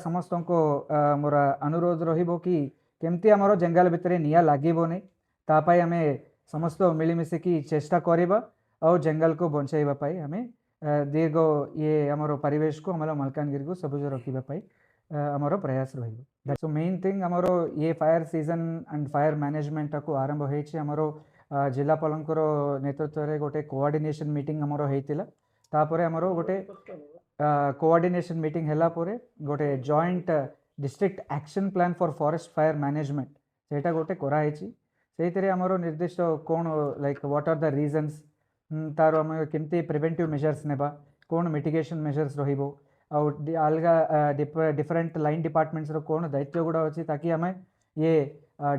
समस्त को मोर अनुरोध रहिबो कि केमती आमर जंगल भितर निया लागोनी तापाई आम समस्त मिलमिशिकी चेष्टा करवा और जंगल को बचाइवाई आम दीर्घ ये आमर परिवेश को आम मलकानगिरी को सबुज रखापी आमर प्रयास रही सो मेन थिंग आमर ये fire season and fire management को आरंभ होमर जिलापाल नेतृत्व में गोटे कोऑर्डिनेशन मीटिंग आमर होता तापर आमर गोटे कोऑर्डिनेशन मीटिंग है गोटे joint district action plan for forest fire management सेटा गोटे कराई से आमर निर्दिष्ट कौन like what are the reasons तार आम केमती प्रिवेंटिव मेजर्स नेबा कौन मिटिगेशन मेजर्स रहिबो अलग डिफरेंट लाइन डिपार्टमेंट्स रो कौन दायित्व गुड़ा अच्छी ताकि आम ये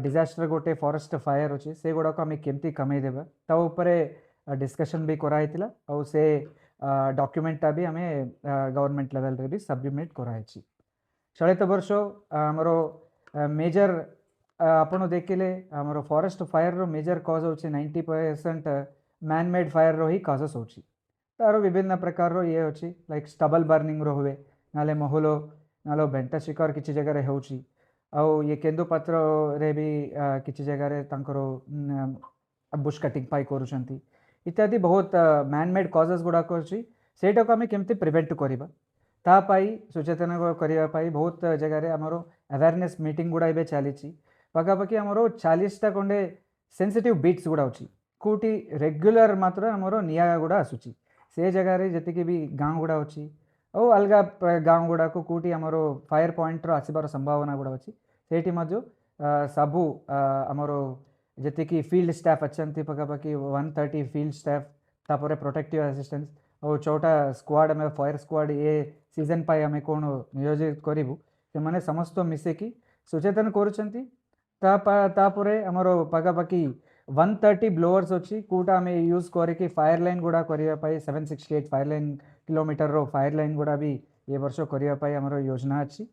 डिजास्टर गोटे फॉरेस्ट फायर अच्छे से गुड़ाक आम केमती कमे देबा ता उपरे डिस्कशन भी कराई और से डॉक्यूमेंटा भी आम गवर्नमेंट लेवल रे भी सबमिट कराई चलित वर्ष आमर मेजर आपण देखिले आमर फॉरेस्ट फायर रो मेजर कॉज होची 90% मैन मेड फायर रो ही कॉजेस होची तार विभिन्न प्रकार रो ये होची लाइक स्टबल बर्निंग रो हुए नाले महुलो नालो बेंटा शिकार किसी जगह होची आउ ये केंदुपत्र रे भी किसी जगह तांकर बुश कटिंग पाई करूछंती इत्यादि बहुत मैन मेड कॉजेस गुड़ाक अच्छी सेटा को आम केमती प्रिवेंट करवा तापाई सचेतन करने बहुत जगह आमर अवेयरनेस मीटिंग गुड़ा ए चली पखापाखि आमर 40टा खंडे सेंसिटिव बीट्स गुड़ा अच्छी कौटी रेगुलर मात्र आमर निया गुड़ा आसूची से जगह जी भी गाँव गुड़ा अच्छी और अलग गाँव गुड़ा को कौटी आमर फायर पॉइंट आसबार संभावना गुड़ा अच्छी से सबू आमर जी फील्ड स्टाफ अच्छा पखापाखि 130 फील्ड स्टाफ तापर प्रोटेक्टिव असिस्टेंस और 4टा स्क्वाड आम फायर स्क्वाड ये सीजन पाई आम कौन नियोजित करूँ से समस्त मिसेकी सचेतन करुँपर आमर पखापाखि 130 ब्लोअर्स अच्छी कूटा आम यूज करके फायर लाइन गुड़ा करने 768 फायर लाइन किलोमीटर रो फायर लाइन गुड़ा भी ये वर्ष करने आमर योजना अच्छी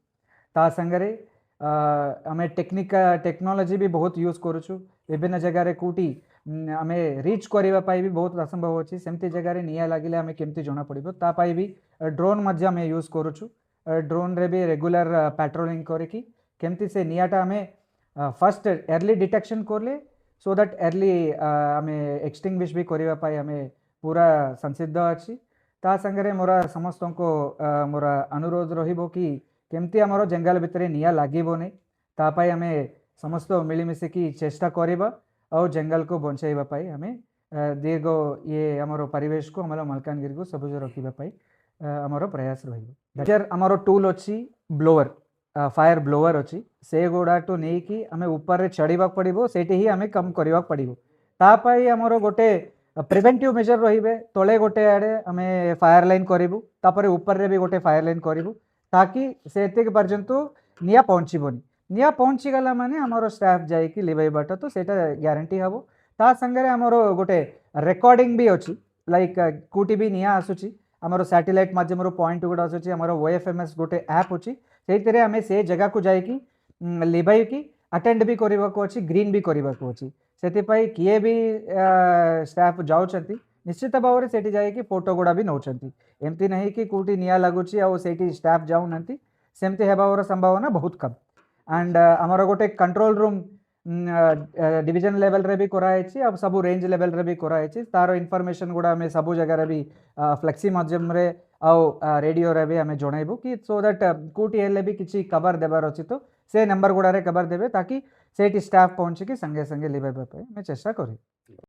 ता संगरे आम टेक्नोलॉजी भी बहुत यूज करुचु विभिन्न जगह कूटी आम रीच करने भी बहुत असंभव अच्छी सेमती जगह निया लगे आम केमती जना पड़ो तापाई भी ड्रोन मध्य आम यूज करुचु ड्रोन रे भी रेगुलर पेट्रोलिंग करके केमती से नियाटा आम फर्स्ट अर्ली डिटेक्शन करले सो दैट अर्ली आम एक्सटिंग्विश भी करने आम पूरा संसिद्ध अच्छी ता संगे मोर समस्त को मोर अनुरोध रहिबो कि केमती आमर जंगल भितर निया लागोनी तापाई आम समस्त मिलमिशिकी चेष्टा करवा और जंगल को बचाइवाई आम दीर्घ ये आमर परिवेश को आम मलकानगिरी को सबुज रखापी आमर प्रयास रही आमर टूल अच्छी ब्लोअर फायर ब्लोअर अच्छी से गुड़ा तो नहीं कि आम ऊपर चढ़ा पड़ो से ही आम कम करने पड़ो तापाई आमर गोटे प्रिवेंटिव मेजर रे तले गोटे आड़े आम फायर लाइन करूँ तापर ऊपर भी गोटे फायर लाइन करूँ ताकि से पर्यंत निया पहुँचबनी निया पहुँची गला माने आमर स्टाफ जाइकी लिवाइबाटा तो सेटा ग्यारंटी हम ता संगे आमर गोटे रेकर्डिंग भी अच्छी लाइक कूटी भी निया आसूची आमर सैटेलाइट मध्यम पॉइंट गुड़ा आसूची आमर OFMS गोटे ऐप अच्छी से आम से जगह को जाइकी लिवाइकी अटेंड भी करने को अच्छी ग्रीन भी करने को अच्छी से किए भी स्टाफ जाऊँच निश्चित भाव में सेठी जाइकी फोटो गुड़ा भी नौचंती एमती नहीं कि कौटी निया लगुच आउ सेठी स्टाफ जाऊना सेमती हेबार संभावना बहुत कम एंड आमर गोटे कंट्रोल रूम डिवीजन लेवल रे भी कराई अब सब रेंज लेवल रे भी कराई तार इनफॉरमेशन गुड़ा आम सब जगह भी फ्लेक्सी माध्यम रे आउ रेडियो रे भी आम जनइबू कि सो दैट कौटी हेल्ले भी किसी कवर देवार अच्छी तो से नंबर गुड़ा कवर देवे ताकि सेठी स्टाफ पहुँचिकी संगे संगे लिवाइबा चेष्टा करी।